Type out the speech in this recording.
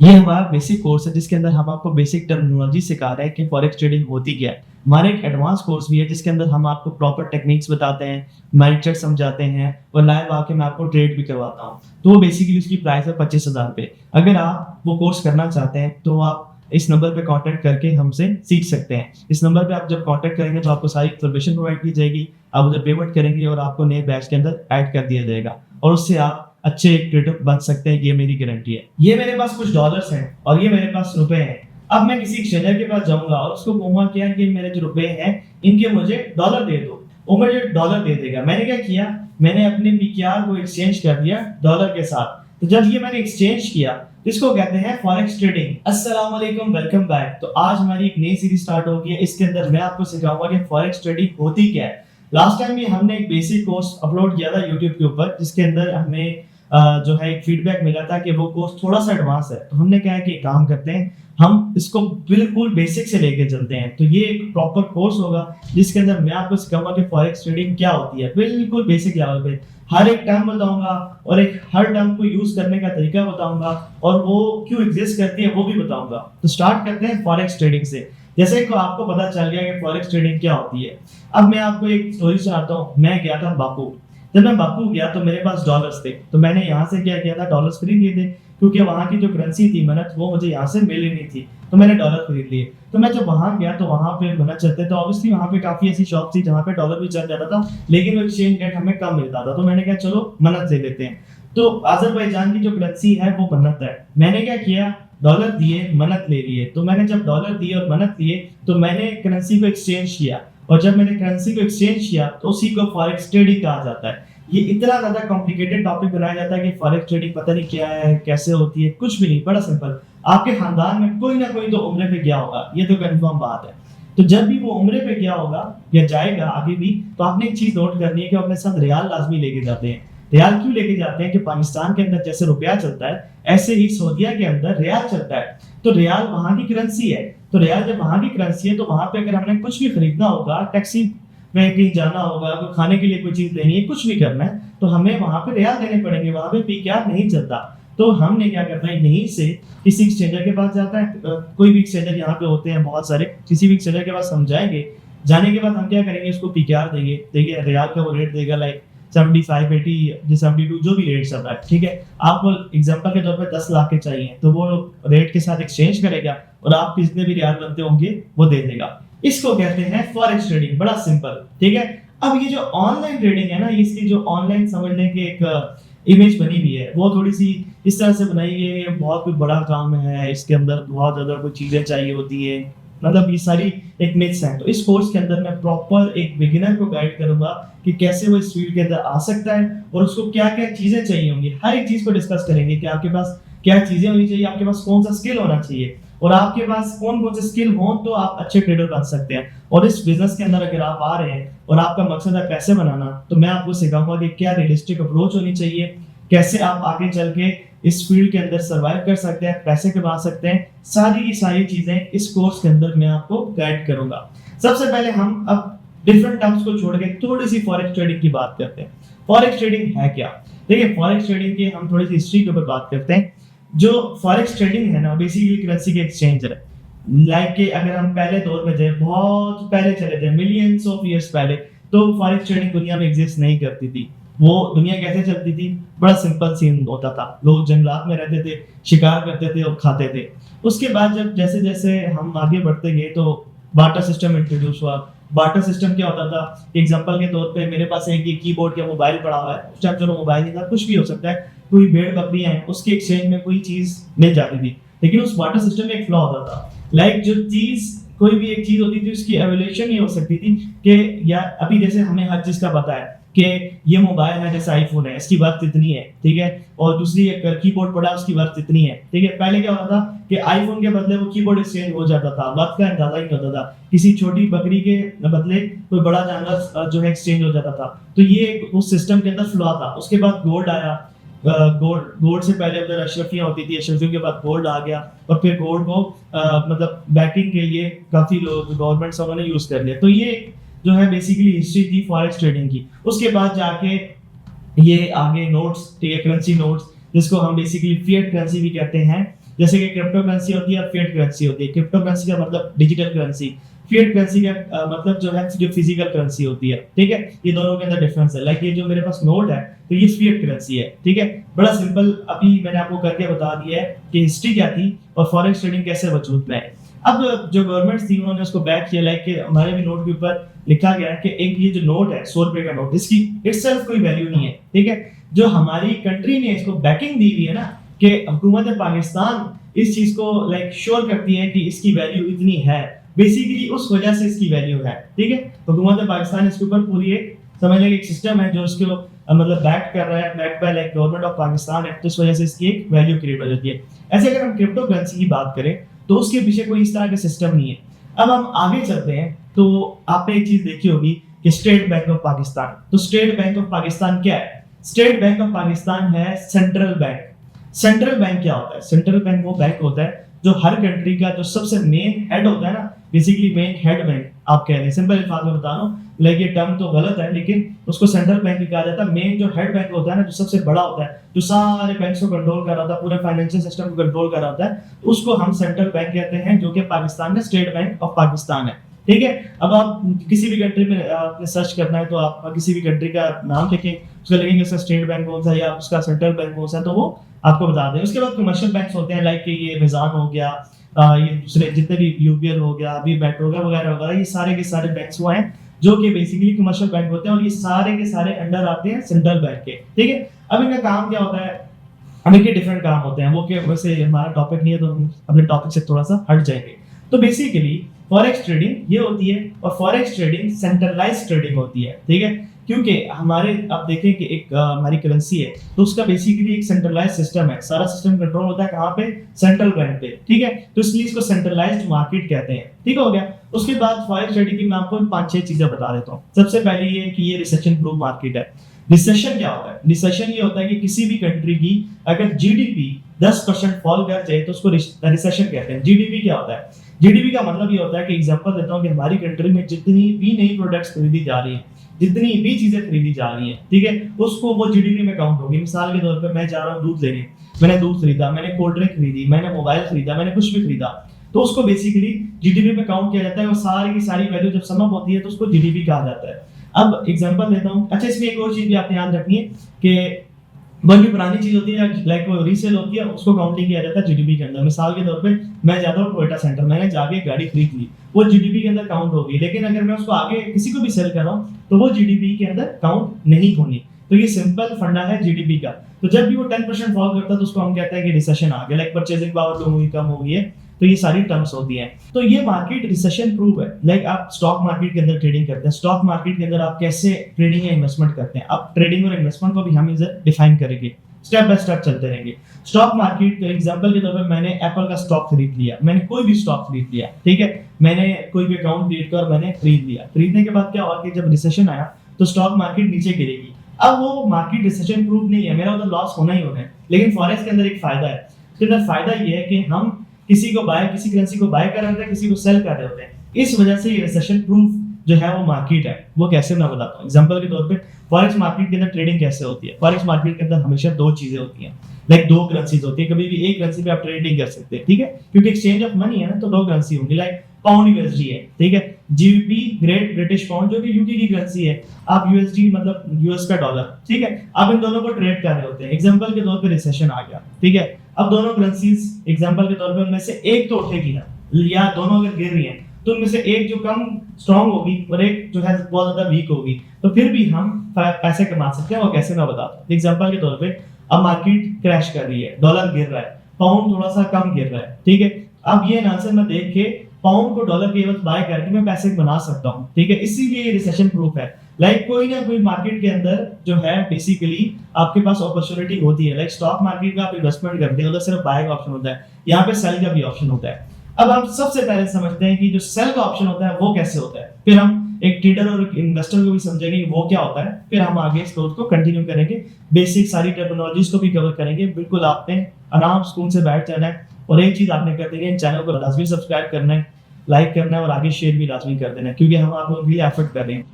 ये हमारा basic course है जिसके अंदर हम आपको बेसिक टर्मिनोलॉजी सिखा रहे हैं कि फॉरेक्स ट्रेडिंग होती क्या है। हमारा एक एडवांस कोर्स भी है जिसके अंदर हम आपको प्रॉपर टेक्निक्स बताते हैं, मार्केट समझाते हैं और लाइव आके मैं आपको ट्रेड भी करवाता हूँ। तो वो बेसिकली उसकी प्राइस है 25,000 रुपए। अगर आप वो कोर्स करना चाहते हैं तो आप इस नंबर पे कांटेक्ट करके हमसे सीख सकते हैं। इस नंबर पे आप जब कांटेक्ट करेंगे तो आपको सारी इन्फॉर्मेशन प्रोवाइड की जाएगी, आप उधर पेमेंट करेंगे और आपको नए बैच के अंदर ऐड कर दिया जाएगा और उससे आप अच्छे एक ट्रेडर बन सकते हैं। ये मेरी गारंटी है। ये मेरे पास कुछ डॉलर्स हैं और ये मेरे पास रुपए हैं। अब मैं किसी एक्सचेंजर के पास जाऊंगा और उसको कहूंगा कि यार ये मेरे जो रुपए हैं इनके मुझे डॉलर दे दो, वो मुझे डॉलर दे देगा। मैंने क्या किया, मैंने अपने पीकेआर को एक्सचेंज कर दिया डॉलर के साथ। तो जब ये मैंने एक्सचेंज किया इसको कहते हैं फॉरेक्स ट्रेडिंग। अस्सलाम वालेकुम, वेलकम बैक। तो आज हमारी एक नई सीरीज स्टार्ट होगी है। इसके अंदर मैं आपको सिखाऊंगा कि फॉरेक्स ट्रेडिंग होती क्या है। लास्ट टाइम भी हमने एक बेसिक कोर्स अपलोड किया था यूट्यूब के ऊपर जिसके अंदर हमें जो है एक फीडबैक मिला था कि वो कोर्स थोड़ा सा एडवांस है। तो हमने क्या है कि काम करते हैं, हम इसको बिल्कुल बेसिक से लेके चलते हैं। तो ये एक प्रॉपर कोर्स होगा जिसके अंदर मैं आपको सिखाऊंगा कि फॉरेक्स ट्रेडिंग क्या होती है, बिल्कुल बेसिक लेवल पे। हर एक टर्म बताऊंगा और एक हर टर्म को यूज करने का तरीका बताऊंगा और वो क्यों एग्जिस्ट करती है वो भी बताऊंगा। तो स्टार्ट करते हैं फॉरेक्स ट्रेडिंग से। जैसे कि आपको पता चल गया कि फॉरेक्स ट्रेडिंग क्या होती है। अब मैं आपको एक स्टोरी सुनाता हूँ। मैं गया था बाकू। जब मैं बाकू गया तो मेरे पास डॉलर्स थे, तो मैंने यहाँ से क्या किया था, डॉलर्स खरीद लिए थे क्योंकि वहाँ की जो करेंसी थी मनत वो मुझे यहाँ से मिल ही नहीं थी। तो मैंने डॉलर खरीद लिए। तो मैं जब वहाँ गया तो वहाँ पे मनत चलते, तो ऑब्वियसली वहाँ पे काफी ऐसी शॉप थी जहाँ पे डॉलर भी चल जाता था लेकिन वो एक्सचेंज रेट हमें कम मिलता था। तो मैंने कहा चलो मनत ले लेते हैं। तो अजरबैजान की जो करेंसी है वो मनत है। मैंने क्या किया, डॉलर दिए मनत ले लिए। तो मैंने जब डॉलर दिए और मनत लिए तो मैंने करेंसी को एक्सचेंज किया और जब मैंने करेंसी को एक्सचेंज किया तो उसी को फॉरेक्स ट्रेडिंग कहा जाता है। ये इतना ज्यादा कॉम्प्लिकेटेड टॉपिक बनाया जाता है कि फॉरेक्स ट्रेडिंग पता नहीं क्या है, कैसे होती है, कुछ भी नहीं, बड़ा सिंपल। आपके खानदान में कोई ना कोई तो उम्रे पे गया होगा, ये तो कंफर्म बात है। तो जब भी वो उम्रे पे गया होगा या जाएगा आगे भी, तो आपने एक चीज नोट करनी है कि अपने साथ रियाल लाजमी लेके जाते हैं। रियाल क्यों लेके जाते हैं कि पाकिस्तान के अंदर जैसे रुपया चलता है ऐसे ही सऊदीया के अंदर रियाल चलता है। तो रियाल वहां की करेंसी है। तो रियाल जब वहां की करेंसी है तो वहां पे अगर हमने कुछ भी खरीदना होगा, टैक्सी में कहीं जाना होगा, कोई खाने के लिए कोई चीज लेनी है, कुछ भी करना है, तो हमें वहां पे रियाल देने पड़ेंगे। वहां पे पीकेआर नहीं चलता। तो हमने क्या करना है, यहीं से किसी एक्सचेंजर के पास जाता है। कोई भी एक्सचेंजर यहाँ पे होते हैं बहुत सारे, किसी भी एक्सचेंजर के पास हम जाएंगे। जाने के बाद हम क्या करेंगे, उसको पीकेआर देंगे। देखिए रियाल का वो रेट देगा लाइक 75, 80, 72 जो भी रेट सब है, ठीक है। आपको एग्जांपल के तौर पे 10 लाख के चाहिए तो वो रेट के साथ एक्सचेंज करेगा और आप जितने भी रियाल बनते होंगे वो दे देगा। इसको कहते हैं फॉरेक्स ट्रेडिंग, बड़ा सिंपल, ठीक है। अब ये जो ऑनलाइन ट्रेडिंग है ना, इसकी जो ऑनलाइन समझने की एक इमेज बनी हुई है वो थोड़ी सी इस तरह से बनाई गई है, बहुत कोई बड़ा काम है, इसके अंदर बहुत ज्यादा कोई चीजें चाहिए होती है, मतलब ये सारी एक मिथ्स हैं। तो इस कोर्स के अंदर मैं प्रॉपर एक बिगिनर को गाइड करूंगा कि कैसे वो इस फील्ड के अंदर आ सकता है और उसको क्या क्या चीजें चाहिए होंगी। हर एक चीज को डिस्कस करेंगे कि आपके पास क्या चीजें होनी चाहिए, आपके पास कौन सा स्किल होना चाहिए और आपके पास कौन कौन से स्किल हो तो आप अच्छे ट्रेडर बन सकते हैं। और इस बिजनेस के अंदर अगर आप आ रहे हैं और आपका मकसद है पैसे बनाना, तो मैं आपको सिखाऊंगा कि क्या रियलिस्टिक अप्रोच होनी चाहिए, कैसे आप आगे चल के इस फील्ड के अंदर सरवाइव कर सकते हैं, पैसे कमा सकते हैं। सारी की सारी चीजें इस कोर्स के अंदर मैं आपको गाइड करूंगा। सबसे पहले हम अब डिफरेंट टर्म्स को छोड़ के थोड़ी सी फॉरेक्स ट्रेडिंग की बात करते हैं। फॉरेक्स ट्रेडिंग है क्या? देखिए फॉरेक्स ट्रेडिंग की हम थोड़ी सी हिस्ट्री के ऊपर बात करते हैं। जो फॉरेक्स ट्रेडिंग है ना, बेसिकली करेंसी के एक्सचेंज है। लाइक के अगर हम पहले दौर में जाए, बहुत पहले चले जाए, मिलियंस ऑफ ईयर्स पहले, तो फॉरेक्स ट्रेडिंग दुनिया में एग्जिस्ट नहीं करती थी। वो दुनिया कैसे चलती थी, बड़ा सिंपल सीन होता था। लोग जंगलात में रहते थे, शिकार करते थे और खाते थे। उसके बाद जब जैसे जैसे हम आगे बढ़ते गए तो बार्टर सिस्टम इंट्रोड्यूस हुआ। बार्टर सिस्टम क्या होता था, एग्जांपल के तौर पे मेरे पास एक ये कीबोर्ड या मोबाइल पड़ा हुआ है। उस टाइम चलो मोबाइल नहीं था, कुछ भी हो सकता है, कोई भेड़ बकरियां हैं, उसके एक्सचेंज में कोई चीज मिल जाती थी। लेकिन उस बार्टर सिस्टम में एक फ्लॉ होता था। लाइक जो चीज, कोई भी एक चीज होती थी उसकी एवोल्यूशन ये हो सकती थी कि या अभी जैसे हमें हर चीज का पता है कि ये मोबाइल है, जैसे आईफोन है, इसकी वर्थ इतनी है, ठीक है, और दूसरी एक कीबोर्ड पड़ा उसकी वर्थ इतनी है, ठीक है। पहले क्या होता था कि आईफोन के बदले वो कीबोर्ड एक्सचेंज हो जाता था, वर्थ का अंदाजा ही नहीं होता था। किसी छोटी बकरी के बदले कोई बड़ा जानवर जो है एक्सचेंज हो जाता था। तो ये उस सिस्टम के अंदर फ्लॉ था। उसके बाद गोल्ड आया। गोल्ड से पहले उधर अशरफियां होती थी, अशरफियों के बाद गोल्ड आ गया और फिर गोल्ड को मतलब बैकिंग के लिए काफी लोग गवर्नमेंट्स उन्होंने यूज कर लिया। तो ये जो है बेसिकली हिस्ट्री थी फॉरेक्स ट्रेडिंग की। उसके बाद जाके ये आगे नोट्स, ठीक है, करेंसी नोट्स, जिसको हम बेसिकली फिएट करेंसी भी कहते हैं, जैसे कि क्रिप्टो करेंसी होती है और फिएट करेंसी होती है। क्रिप्टो करेंसी का मतलब डिजिटल करेंसी, फिएट करेंसी का मतलब जो है जो फिजिकल करेंसी होती है, ठीक है? ये दोनों के अंदर डिफरेंस है। लाइक ये जो मेरे पास नोट है, तो ये फिएट करेंसी है, ठीक है? बड़ा सिंपल अभी मैंने आपको करके बता दिया है कि हिस्ट्री क्या थी और फॉरेक्स ट्रेडिंग कैसे वजूद में है। अब जो गवर्नमेंट्स थी उन्होंने उसको बैक किया, लाइक कि हमारे भी नोट के ऊपर लिखा गया है कि एक ये जो नोट है 100 रुपए का नोट, इसकी इटसेल्फ कोई वैल्यू नहीं है, ठीक है? जो हमारी कंट्री ने इसको बैकिंग दी हुई है ना, कि हुकूमत पाकिस्तान इस चीज को लाइक श्योर करती है कि इसकी वैल्यू इतनी है, बेसिकली उस वजह से इसकी वैल्यू है, ठीक है? हुकूमत पाकिस्तान इसके ऊपर पूरी एक समझ लें एक सिस्टम है जो इसको मतलब बैक कर रहा है, back by like government of Pakistan है, तो इस वजह से इसकी एक वैल्यू क्रिएट हो जाती है। ऐसे अगर हम क्रिप्टो करेंसी की बात करें तो उसके पीछे कोई इस तरह का सिस्टम नहीं है। अब हम आगे चलते हैं तो आपने एक चीज देखी होगी कि स्टेट बैंक ऑफ पाकिस्तान। तो स्टेट बैंक ऑफ पाकिस्तान क्या है? स्टेट बैंक ऑफ पाकिस्तान है सेंट्रल बैंक। सेंट्रल बैंक क्या होता है? सेंट्रल बैंक वो बैंक होता है जो हर कंट्री का जो सबसे मेन हेड होता है ना, बेसिकली मेन हेड बैंक आप कह रहे हैं, सिंपल अल्फाज में बता रहा हूँ, लाइक ये टर्म तो गलत है लेकिन उसको सेंट्रल बैंक ही कहा जाता है। मेन जो हेड बैंक होता है ना, जो सबसे बड़ा होता है, जो सारे बैंक्स को कंट्रोल कर रहा था, पूरे फाइनेंशियल सिस्टम को कंट्रोल कर रहा था, उसको हम सेंट्रल बैंक कहते हैं, जो कि पाकिस्तान का स्टेट बैंक ऑफ पाकिस्तान है, ठीक है? अब आप किसी भी कंट्री में आपने सर्च करना है तो आप किसी भी कंट्री का नाम लिखें, उसका लिखेंगे उसका स्टेट बैंक कौन सा है या उसका सेंट्रल बैंक कौन सा है, तो वो आपको बता दें। उसके बाद कमर्शियल बैंक्स होते हैं, लाइक कि ये मिजान हो गया, ये दूसरे जितने भी यूबीएल हो गया, अभी बैंक हो गया वगैरह वगैरह, ये सारे के सारे बैंक्स वो हैं जो कि बेसिकली कमर्शियल बैंक होते हैं और ये सारे के सारे अंडर आते हैं सेंट्रल बैंक के, ठीक है? अब इनका काम क्या होता है? अब इनके डिफरेंट काम होते हैं, वो कि वैसे हमारा टॉपिक नहीं है तो हम अपने टॉपिक से थोड़ा सा हट जाएंगे। तो बेसिकली फॉरेक्स ट्रेडिंग ये होती है और फॉरेक्स ट्रेडिंग सेंट्रलाइज्ड ट्रेडिंग होती है, ठीक है? क्योंकि हमारे आप देखें कि एक हमारी करेंसी है तो उसका बेसिकली एक सेंट्रलाइज्ड सिस्टम है, सारा सिस्टम कंट्रोल होता है कहाँ पे? सेंट्रल बैंक पे, ठीक है? तो इसलिए इसको सेंट्रलाइज्ड मार्केट कहते हैं, ठीक हो गया? उसके बाद फॉरेक्स ट्रेडिंग की मैं आपको 5-6 चीजें बता देता हूँ। सबसे पहले ये कि ये रिसेशन प्रूफ मार्केट है। रिसेशन क्या होता है? रिसेशन ये होता है कि किसी भी कंट्री की अगर जीडीपी 10% फॉल कर जाए तो उसको रिसेशन कहते हैं। जीडीपी क्या होता है? जीडीपी का मतलब ये होता है कि एग्जांपल देता हूं कि हमारी कंट्री में जितनी भी नई प्रोडक्ट्स खरीदी जा रही हैं, जितनी भी चीजें खरीदी जा रही हैं, ठीक है, उसको वो जीडीपी में काउंट होगी। मिसाल के तौर पे मैं जा रहा हूँ दूध लेने, मैंने दूध खरीदा, मैंने कोल्ड ड्रिंक खरीदी, मैंने मोबाइल खरीदा, मैंने कुछ भी खरीदा, तो उसको बेसिकली जीडीपी में काउंट किया जाता है और सारी की सारी वैल्यू जब सम अप होती है तो उसको जीडीपी कहा जाता है। अब एग्जांपल देता हूँ। अच्छा, इसमें एक और चीज भी आपने याद रखनी है कि कोई भी पुरानी चीज होती है लाइक वो रीसेल होती है, उसको काउंटिंग किया जाता है जीडीपी के अंदर। मिसाल के तौर पे मैं जाता हूँ टोयोटा सेंटर, मैंने जाके गाड़ी खरीद ली, वो जीडीपी के अंदर काउंट होगी, लेकिन अगर मैं उसको आगे किसी को भी सेल कर रहा हूँ तो वो जीडीपी के अंदर काउंट नहीं होनी। तो ये सिंपल फंडा है जीडीपी का। तो जब भी वो 10% फॉल करता है तो उसको हम कहते हैं कि रिसेशन आ गया, लाइक परचेजिंग पावर कम हो गई है, तो ये सारी टर्म्स होती हैं। तो ये मार्केट रिसेशन प्रूफ है। लाइक आप स्टॉक मार्केट के अंदर ट्रेडिंग करते हैं, स्टॉक मार्केट के अंदर आप कैसे ट्रेडिंग या इन्वेस्टमेंट करते हैं, अब ट्रेडिंग और इन्वेस्टमेंट को भी हम इधर डिफाइन करेंगे, स्टेप बाय स्टेप चलते रहेंगे। स्टॉक मार्केट के एग्जांपल के तौर पे मैंने एप्पल का स्टॉक खरीद लिया, मैंने कोई भी स्टॉक खरीद लिया, ठीक है, मैंने कोई भी अकाउंट क्रिएट कर मैंने खरीद लिया। खरीदने के बाद क्या हुआ कि जब रिसेशन आया तो स्टॉक मार्केट नीचे गिरेगी। अब वो मार्केट रिसेशन प्रूफ नहीं है, मेरा उधर लॉस होना ही होना है, लेकिन फॉरेक्स के अंदर एक फायदा है। इसके अंदर फायदा ये है कि हम किसी करेंसी को बाय कर रहे होते हैं, किसी को सेल कर रहे होते हैं, इस वजह से ये रिसेशन प्रूफ जो है वो मार्केट है। वो कैसे मैं बताता हूँ। एग्जांपल के तौर पे फॉरेक्स मार्केट के अंदर ट्रेडिंग कैसे होती है? फॉरेक्स मार्केट के अंदर हमेशा दो चीजें होती हैं, लाइक दो करेंसीज होती है, कभी भी एक करेंसी पे आप ट्रेडिंग कर सकते हैं, ठीक है, क्योंकि एक्सचेंज ऑफ मनी है ना, तो दो करेंसी होंगी, लाइक पाउंड यूएसडी है, ठीक है, जीबीपी ग्रेट ब्रिटिश पाउंड जो कि यूके की करेंसी है, आप यूएसडी मतलब यूएस का डॉलर, ठीक है, आप इन दोनों को ट्रेड कर रहे होते हैं। एग्जांपल के तौर पे रिसेशन आ गया, ठीक है, अब दोनों करेंसीज एग्जांपल के तौर पे उनमें से एक तो उठेगी ना, या दोनों अगर गिर रही हैं तो उनमें से एक जो कम स्ट्रांग होगी और एक जो है बहुत ज्यादा वीक होगी, तो फिर भी हम पैसे कमा सकते हैं। वो कैसे मैं बताता हूँ। एग्जांपल के तौर पे अब मार्केट क्रैश कर रही है, डॉलर गिर रहा है, पाउंड थोड़ा सा कम गिर रहा है, ठीक है, अब ये आंसर मैं देख के पाउंड को डॉलर के एवज बाय करके मैं पैसे बना सकता हूँ, ठीक है, इसीलिए ये रिसेशन प्रूफ है। लाइक कोई ना कोई मार्केट के अंदर जो है बेसिकली आपके पास अपॉर्चुनिटी होती है, लाइक स्टॉक मार्केट का आप इन्वेस्टमेंट करते हैं, उधर सिर्फ बाय का ऑप्शन होता है, यहाँ पे सेल का भी ऑप्शन होता है। अब हम सबसे पहले समझते हैं कि जो सेल का ऑप्शन होता है वो कैसे होता है, फिर हम एक ट्रेडर और एक इन्वेस्टर को भी समझेंगे कि वो क्या होता है, फिर हम आगे इस कोर्स को कंटिन्यू करेंगे, बेसिक सारी टर्मिनोलॉजीज को भी कवर करेंगे। बिल्कुल आपने आराम सुकून से बैठ जाना है और एक चीज आपने कर देनी है, चैनल को लाजमी सब्सक्राइब करना है, लाइक करना है और आगे शेयर भी लाजमी कर देना है, क्योंकि हम आपको भी एफर्ट कर रहे हैं।